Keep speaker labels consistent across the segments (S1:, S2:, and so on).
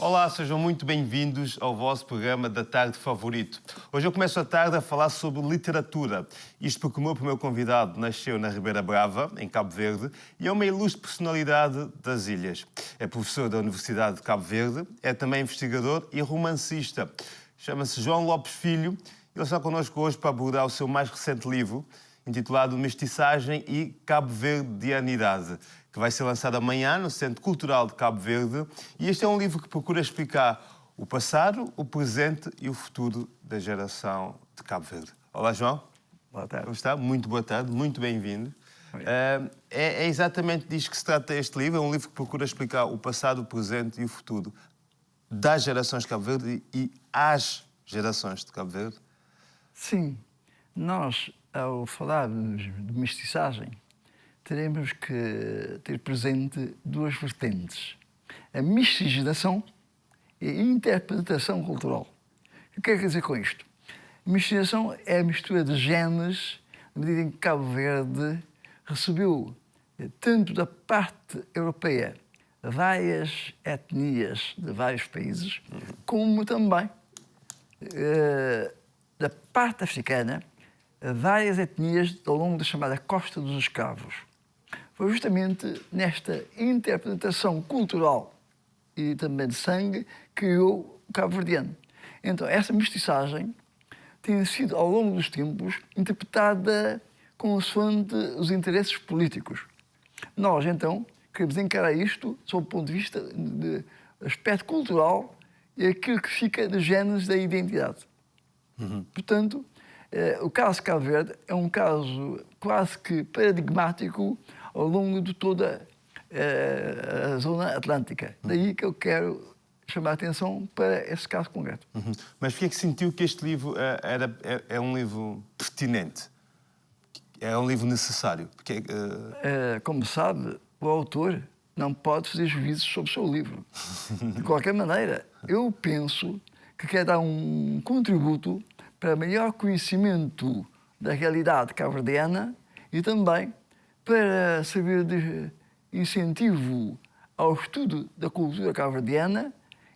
S1: Olá, sejam muito bem-vindos ao vosso programa da tarde favorito. Hoje eu começo a tarde a falar sobre literatura. Isto porque o meu primeiro convidado nasceu na Ribeira Brava, em Cabo Verde, e é uma ilustre personalidade das ilhas. É professor da Universidade de Cabo Verde, é também investigador e romancista. Chama-se João Lopes Filho e ele está connosco hoje para abordar o seu mais recente livro, intitulado Mestiçagem e Cabo-Verdianidade, que vai ser lançado amanhã no Centro Cultural de Cabo Verde. E este é um livro que procura explicar o passado, o presente e o futuro da geração de Cabo Verde. Olá, João.
S2: Boa tarde.
S1: Como está? Muito boa tarde, muito bem-vindo. É exatamente disto que se trata este livro. É um livro que procura explicar o passado, o presente e o futuro das gerações de Cabo Verde e às gerações de Cabo Verde.
S2: Sim, nós, ao falarmos de mestiçagem, teremos que ter presente duas vertentes: a miscigenação e a interpretação cultural. O que é que quer dizer com isto? A miscigenação é a mistura de genes, na medida em que Cabo Verde recebeu, tanto da parte europeia, várias etnias de vários países, como também da parte africana, várias etnias ao longo da chamada Costa dos Escravos. Foi justamente nesta interpretação cultural e também de sangue que criou o cabo-verdiano. Então, essa mestiçagem tem sido, ao longo dos tempos, interpretada consoante os interesses políticos. Nós, então, queremos encarar isto sob o ponto de vista de aspecto cultural e aquilo que fica de genes da identidade. Portanto, o caso Cabo Verde é um caso quase que paradigmático ao longo de toda a zona atlântica. Daí que eu quero chamar a atenção para esse caso concreto.
S1: Mas porquê é que sentiu que este livro é um livro pertinente? É um livro necessário? Porque,
S2: Como sabe, o autor não pode fazer juízos sobre o seu livro. De qualquer maneira, eu penso que quer dar um contributo para maior conhecimento da realidade cabo-verdiana e também para servir de incentivo ao estudo da cultura cabo-verdiana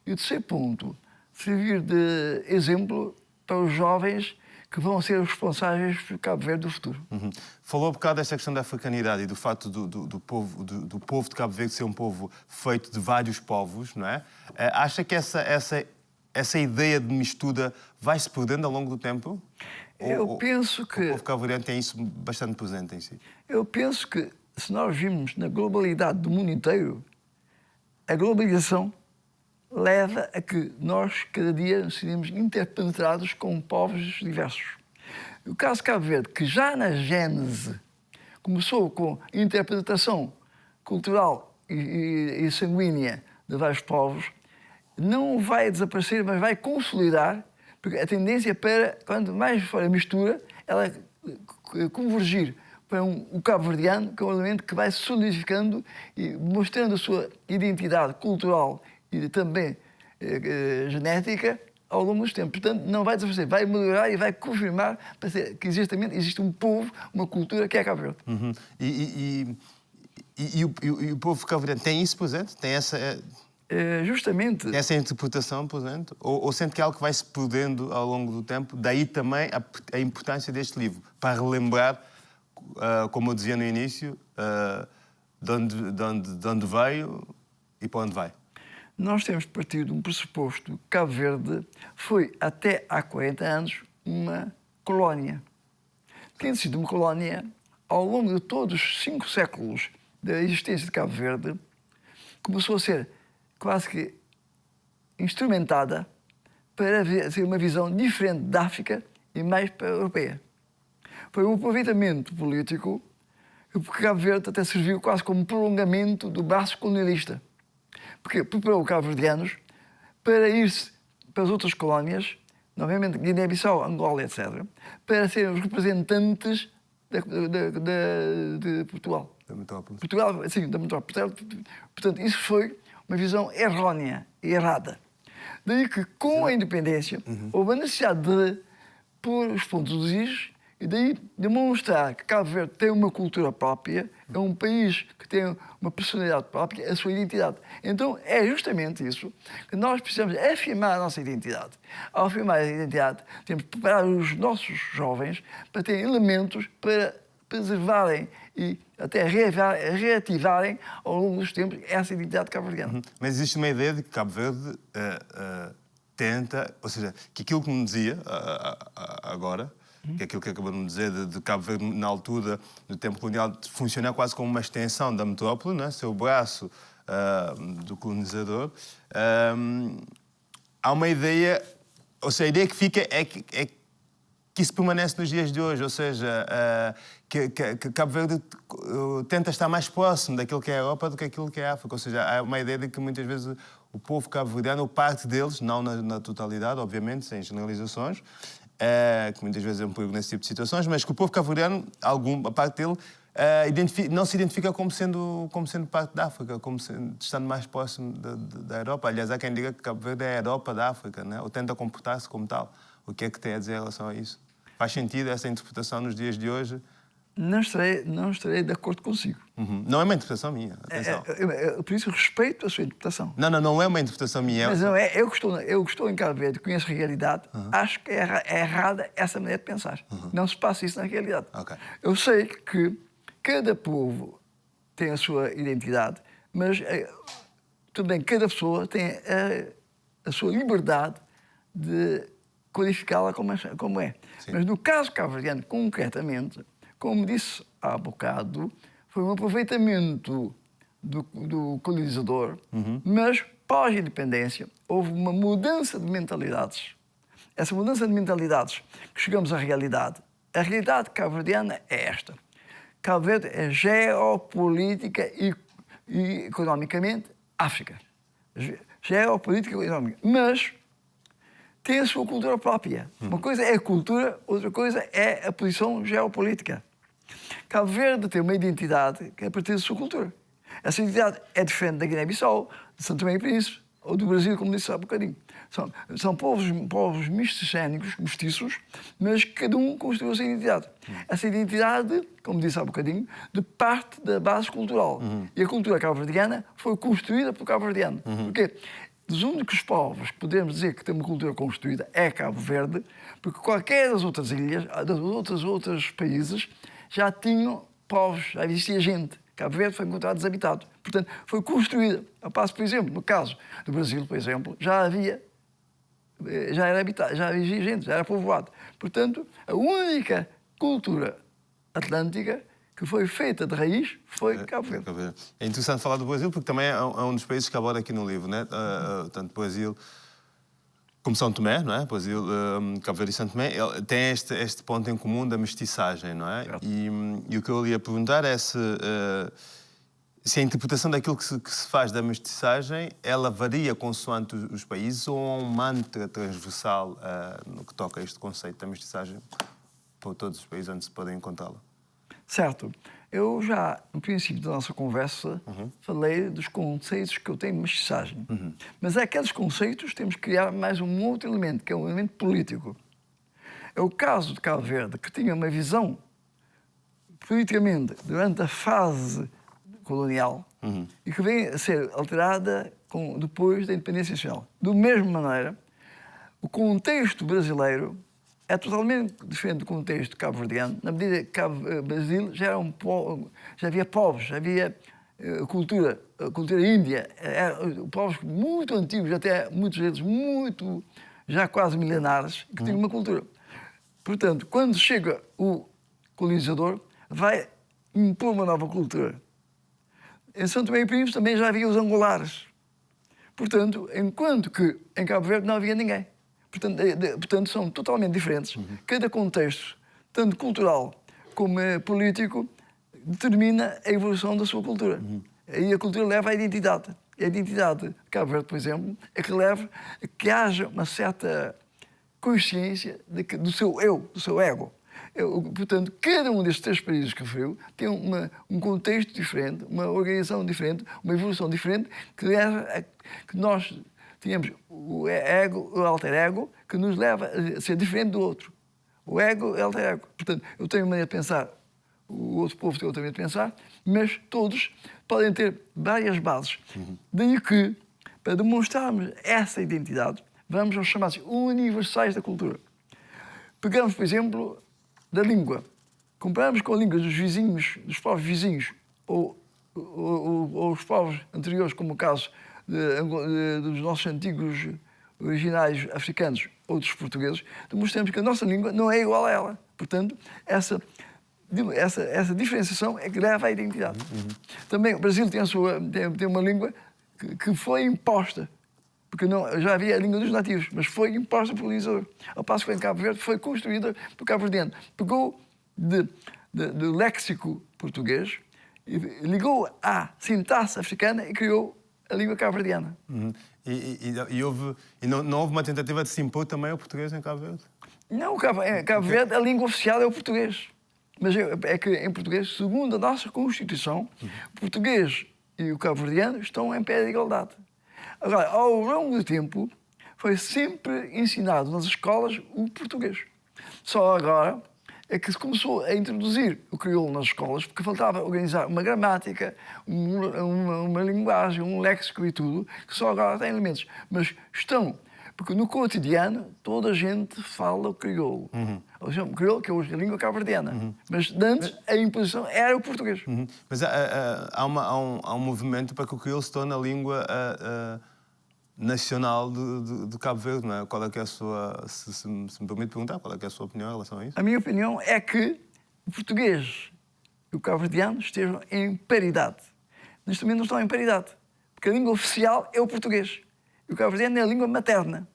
S2: e, o terceiro ponto, servir de exemplo para os jovens que vão ser os responsáveis por Cabo Verde do futuro.
S1: Falou um bocado desta questão da africanidade e do facto do povo de Cabo Verde ser um povo feito de vários povos, não é? Acha que essa ideia de mistura vai se perdendo ao longo do tempo?
S2: Eu penso que...
S1: O povo cabo-verdiano tem isso bastante presente em si.
S2: Eu penso que, se nós vimos na globalidade do mundo inteiro, a globalização leva a que nós, cada dia, seremos interpenetrados com povos diversos. O caso Cabo Verde, que já na gênese começou com interpretação cultural e sanguínea de vários povos, não vai desaparecer, mas vai consolidar, porque a tendência para, quando mais for a mistura, ela convergir para o cabo-verdiano, que é um elemento que vai se solidificando e mostrando a sua identidade cultural e também genética ao longo dos tempos. Portanto, não vai desaparecer, vai melhorar e vai confirmar que existe um povo, uma cultura que é Cabo Verde.
S1: E o povo cabo-verdiano tem isso presente? Tem
S2: Justamente...
S1: essa interpretação presente? Ou sente que é algo que vai se perdendo ao longo do tempo? Daí também a importância deste livro, para relembrar, como eu dizia no início, de onde veio e para onde vai.
S2: Nós temos partido de um pressuposto que Cabo Verde foi, até há 40 anos, uma colónia. Tendo sido uma colónia, ao longo de todos os 5 séculos da existência de Cabo Verde, começou a ser quase que instrumentada para ter uma visão diferente da África e mais para a europeia. Foi um aproveitamento político, porque Cabo Verde até serviu quase como prolongamento do braço colonialista. Porque preparou os cabo-verdianos para ir-se para as outras colónias, novamente Guiné-Bissau, Angola, etc., para serem os representantes de Portugal.
S1: Da metrópole.
S2: Portugal, sim, da metrópole. Portanto, isso foi uma visão errónea e errada. Daí que, com a independência, houve a necessidade de pôr os pontos dos is e daí demonstrar que Cabo Verde tem uma cultura própria, É um país que tem uma personalidade própria, a sua identidade. Então, é justamente isso que nós precisamos afirmar a nossa identidade. Ao afirmar a identidade, temos de preparar os nossos jovens para terem elementos para preservarem e até reativarem ao longo dos tempos essa identidade cabo-verdiana.
S1: Mas existe uma ideia de que Cabo Verde tenta, ou seja, que aquilo que me dizia agora, que é aquilo que acabou de me dizer, de Cabo Verde, na altura do tempo colonial, funcionar quase como uma extensão da metrópole, não é? Ser o braço do colonizador. Há uma ideia, ou seja, a ideia que fica é que isso permanece nos dias de hoje, ou seja, que Cabo Verde tenta estar mais próximo daquilo que é a Europa do que aquilo que é a África. Ou seja, há uma ideia de que muitas vezes o povo cabo-verdiano, ou parte deles, não na totalidade, obviamente, sem generalizações, que muitas vezes é um perigo nesse tipo de situações, mas que o povo cabo-verdiano, a parte dele, não se identifica como sendo parte da África, estando mais próximo da Europa. Aliás, há quem diga que Cabo Verde é a Europa da África, né? Ou tenta comportar-se como tal. O que é que tem a dizer em relação a isso? Faz sentido essa interpretação nos dias de hoje?
S2: Não estarei de acordo consigo.
S1: Não é uma interpretação minha, atenção.
S2: Por isso respeito a sua interpretação.
S1: Não é uma interpretação minha.
S2: Mas não é, eu que estou em Cabo Verde, conheço a realidade, acho que é errada essa maneira de pensar. Não se passa isso na realidade.
S1: Okay.
S2: Eu sei que cada povo tem a sua identidade, mas também cada pessoa tem a sua liberdade de qualificá-la como é.
S1: Sim.
S2: Mas no caso cabo-verdiano, concretamente, como disse há bocado, foi um aproveitamento do colonizador, mas pós-independência houve uma mudança de mentalidades. Essa mudança de mentalidades que chegamos à realidade. A realidade cabo-verdiana é esta. Cabo Verde é geopolítica e economicamente África. Geopolítica e económica. Mas tem a sua cultura própria. Uma coisa é a cultura, outra coisa é a posição geopolítica. Cabo Verde tem uma identidade que é a partir da sua cultura. Essa identidade é diferente da Guiné-Bissau, de São Tomé e Príncipe, ou do Brasil, como disse há bocadinho. São povos mestiços, mas cada um construiu a sua identidade. Essa identidade, como disse há bocadinho, de parte da base cultural. E a cultura cabo-verdiana foi construída por cabo-verdiano. Porquê? Dos únicos povos que podemos dizer que tem uma cultura construída é Cabo Verde, porque qualquer das outras ilhas, dos outros países, já tinham povos, já existia gente. Cabo Verde foi encontrado desabitado. Portanto, foi construída. Ao passo, por exemplo, no caso do Brasil, por exemplo, já era habitado, já havia gente, já era povoado. Portanto, a única cultura atlântica que foi feita de raiz foi Cabo Verde.
S1: É interessante falar do Brasil, porque também é um dos países que aborda aqui no livro, né? Tanto Brasil como São Tomé, não é? Brasil, Cabo Verde e São Tomé, tem este ponto em comum da mestiçagem, não é? E o que eu ia perguntar é se a interpretação daquilo que se faz da mestiçagem, ela varia consoante os países, ou há um mantra transversal no que toca a este conceito da mestiçagem por todos os países onde se podem encontrá-la?
S2: Certo. Eu já, no princípio da nossa conversa, falei dos conceitos que eu tenho de mestiçagem. Mas aqueles conceitos temos que criar mais um outro elemento, que é um elemento político. É o caso de Cabo Verde, que tinha uma visão, politicamente, durante a fase colonial, e que vem a ser alterada depois da independência nacional. Da mesma maneira, o contexto brasileiro é totalmente diferente do contexto cabo-verdiano, na medida que Brasil já havia povos, já havia cultura índia, povos muito antigos, até muitos deles já quase milenares, que tinham uma cultura. Portanto, quando chega o colonizador, vai impor uma nova cultura. Em São Tomé e Príncipe também já havia os angolares. Portanto, enquanto que em Cabo Verde não havia ninguém. Portanto, são totalmente diferentes. Cada contexto, tanto cultural como político, determina a evolução da sua cultura. E a cultura leva à identidade. E a identidade de Cabo Verde, por exemplo, é que leva a que haja uma certa consciência do seu eu, do seu ego. Portanto, cada um destes três países que referiu tem um contexto diferente, uma organização diferente, uma evolução diferente, que leva a que nós tínhamos o alter ego, que nos leva a ser diferente do outro. O ego é o alter ego. Portanto, eu tenho uma maneira de pensar o outro povo tem outra maneira de pensar, mas todos podem ter várias bases. Daí que, para demonstrarmos essa identidade, vamos aos chamados universais da cultura. Pegamos, por exemplo, da língua. Comparamos com a língua dos vizinhos, dos povos vizinhos, ou os povos anteriores, como o caso dos nossos antigos originários africanos ou dos portugueses, demonstramos que a nossa língua não é igual a ela. Portanto, essa diferenciação é que leva à identidade. Também o Brasil tem uma língua que foi imposta, porque não, já havia a língua dos nativos, mas foi imposta pelo colonizador. Ao passo que em Cabo Verde foi construída por cabo-verdiano. Pegou do léxico português, e ligou à sintaxe africana e criou a língua cabo-verdiana.
S1: E não houve uma tentativa de se impor também ao português em Cabo Verde?
S2: Não, Cabo Verde, a língua oficial é o português. Mas é que em português, segundo a nossa Constituição, o português e o cabo-verdiano estão em pé de igualdade. Agora, ao longo do tempo, foi sempre ensinado nas escolas o português. Só agora é que se começou a introduzir o crioulo nas escolas, porque faltava organizar uma gramática, uma linguagem, um léxico e tudo, que só agora tem elementos. Mas estão, porque no cotidiano toda a gente fala o crioulo. O crioulo, que é hoje a língua cabo-verdiana. Mas antes a imposição era o português.
S1: Mas há um movimento para que o crioulo se torne a língua nacional de Cabo Verde, não é? Qual é que é a sua, se me permite perguntar, qual é que é a sua opinião em relação a isso?
S2: A minha opinião é que o português e o cabo-verdiano estejam em paridade. Neste momento não estão em paridade, porque a língua oficial é o português e o cabo-verdiano é a língua materna.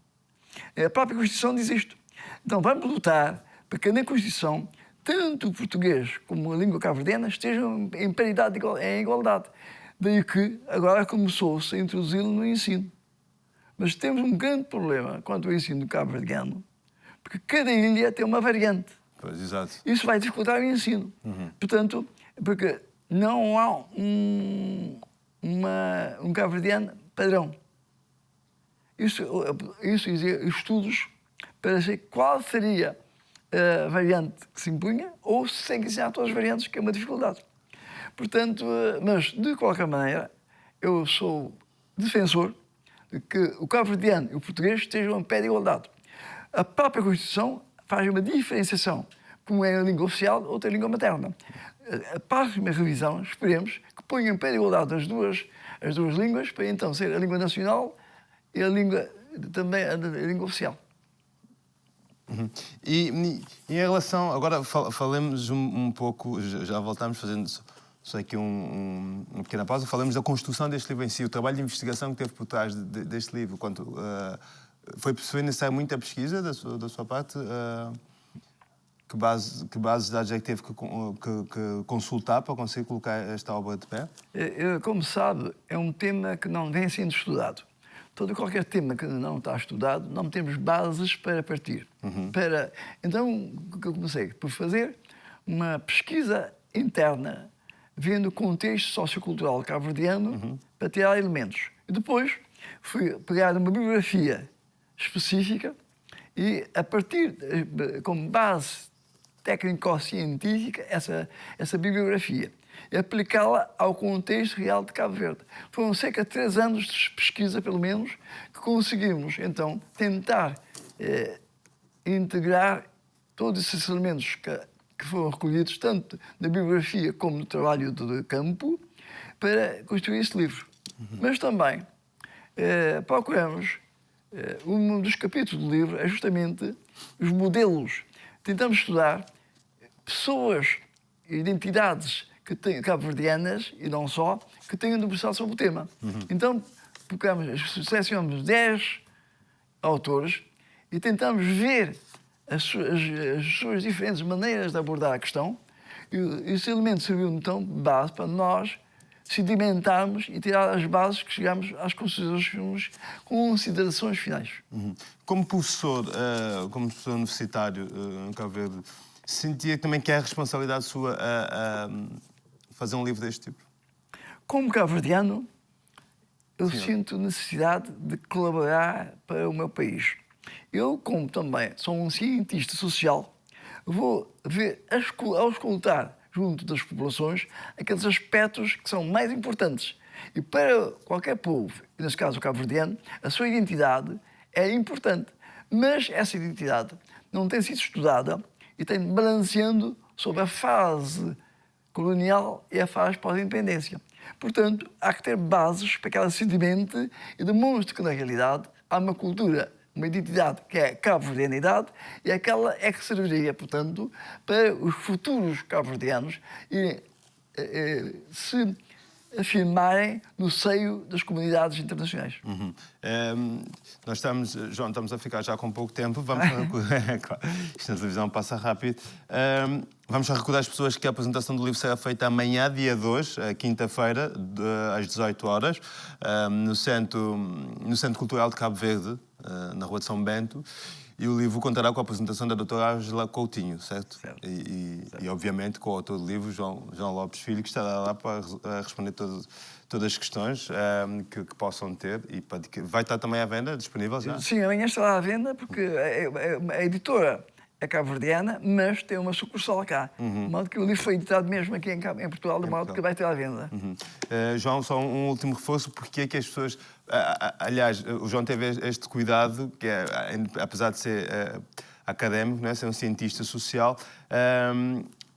S2: A própria Constituição diz isto. Então vamos lutar para que na Constituição tanto o português como a língua cabo-verdiana estejam em paridade, em igualdade. Daí que agora começou-se a introduzi-lo no ensino. Mas temos um grande problema quanto ao ensino do cabo-verdiano, porque cada ilha tem uma variante.
S1: Pois, exato.
S2: Isso vai dificultar o ensino. Portanto, porque não há um cabo-verdiano padrão. Isso exige estudos para saber qual seria a variante que se impunha ou se tem que ensinar todas as variantes, que é uma dificuldade. Portanto, mas, de qualquer maneira, eu sou defensor de que o cabo-verdiano e o português estejam em pé de igualdade. A própria Constituição faz uma diferenciação, como é a língua oficial, outra língua materna. A próxima revisão, esperemos, que ponha em pé de igualdade as duas línguas, para então ser a língua nacional e também a língua oficial.
S1: E em relação, agora falemos um pouco, já voltamos fazendo só aqui uma pequena pausa, falamos da construção deste livro em si, o trabalho de investigação que teve por trás deste livro. Foi necessário muita pesquisa da sua parte? Que bases de dados é que teve que consultar para conseguir colocar esta obra de pé?
S2: Como sabe, é um tema que não vem sendo estudado. Todo e qualquer tema que não está estudado, não temos bases para partir. Então, o que eu comecei por fazer? Uma pesquisa interna, vendo o contexto sociocultural cabo-verdiano, para tirar elementos. E depois fui pegar uma bibliografia específica e, a partir, como base técnico-científica, essa bibliografia, e aplicá-la ao contexto real de Cabo Verde. Foram cerca de 3 anos de pesquisa, pelo menos, que conseguimos, então, tentar integrar todos esses elementos que foram recolhidos, tanto na bibliografia como no trabalho de campo, para construir este livro. Mas também procuramos, um dos capítulos do livro é justamente os modelos. Tentamos estudar pessoas, identidades cabo-verdianas, e não só, que tenham debruçado sobre o tema. Então, selecionamos 10 autores e tentamos ver as suas diferentes maneiras de abordar a questão, e esse elemento serviu então de base para nós sedimentarmos e tirar as bases que chegamos às considerações finais.
S1: Como professor universitário em Cabo Verde, sentia também que é a responsabilidade sua fazer um livro deste tipo?
S2: Como cabo-verdiano, eu sinto necessidade de colaborar para o meu país. Eu, como também sou um cientista social, vou ver, auscultar junto das populações aqueles aspectos que são mais importantes. E para qualquer povo, e neste caso o cabo-verdiano, a sua identidade é importante. Mas essa identidade não tem sido estudada e tem balanceando sobre a fase colonial e a fase pós-independência. Portanto, há que ter bases para que ela sedimente e demonstre que, na realidade, há uma cultura, uma identidade que é a cabo-verdianidade e aquela é que serviria, portanto, para os futuros cabo-verdianos se afirmarem no seio das comunidades internacionais.
S1: Nós estamos, João, estamos a ficar já com pouco tempo. Vamos claro, isto na televisão passa rápido. Vamos recordar as pessoas que a apresentação do livro será feita amanhã, dia 2, quinta-feira, às 18 horas, no Centro Cultural de Cabo Verde, na Rua de São Bento. E o livro contará com a apresentação da doutora Ângela Coutinho, certo?
S2: Certo.
S1: E, obviamente, com o autor do livro, João Lopes Filho, que estará lá para responder todas as questões que possam ter. E vai estar também à venda, disponível já?
S2: Sim, amanhã estará à venda, porque a editora é cabo-verdiana, mas tem uma sucursal cá. De modo que o livro foi editado mesmo aqui em Portugal, de modo que vai estar à venda.
S1: João, só um último reforço, porque é que as pessoas... aliás, o João teve este cuidado, que é, apesar de ser académico, não é? Ser um cientista social,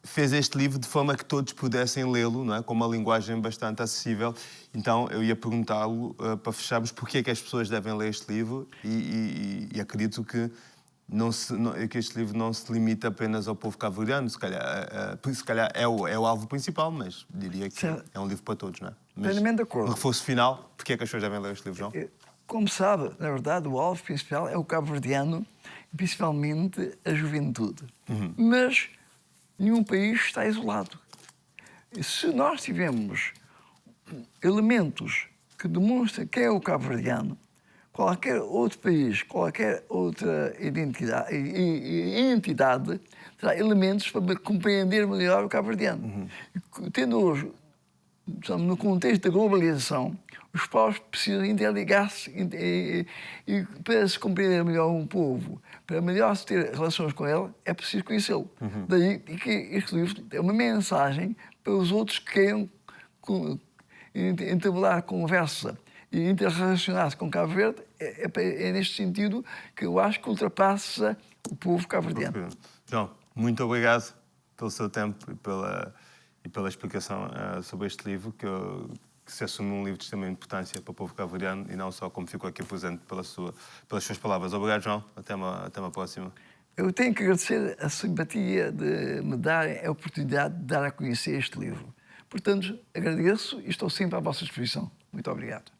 S1: fez este livro de forma que todos pudessem lê-lo, não é? Com uma linguagem bastante acessível. Então, eu ia perguntá-lo, para fecharmos, porque é que as pessoas devem ler este livro e acredito que que este livro não se limita apenas ao povo cabo-verdiano. Se calhar é o alvo principal, mas diria que é um livro para todos, não é?
S2: Plenamente de acordo.
S1: No reforço final, porque é que as pessoas devem ler este livro, João?
S2: Como sabe, na verdade, o alvo principal é o cabo-verdiano, principalmente a juventude. Mas nenhum país está isolado. E se nós tivermos elementos que demonstram quem é o cabo-verdiano, qualquer outro país, qualquer outra entidade terá elementos para compreender melhor o cabo-verdiano. Tendo hoje, no contexto da globalização, os povos precisam interligar-se e para se compreender melhor um povo, para melhor se ter relações com ele, é preciso conhecê-lo. Daí que este livro é uma mensagem para os outros que queiram entablar conversa e interrelacionar-se com Cabo Verde. É neste sentido que eu acho que ultrapassa o povo cabo-verdiano.
S1: João, muito obrigado pelo seu tempo e pela explicação sobre este livro, que se assume um livro de extrema importância para o povo cabo-verdiano e não só como ficou aqui presente pelas suas palavras. Obrigado, João. Até uma próxima.
S2: Eu tenho que agradecer a simpatia de me darem a oportunidade de dar a conhecer este livro. Portanto, agradeço e estou sempre à vossa disposição. Muito obrigado.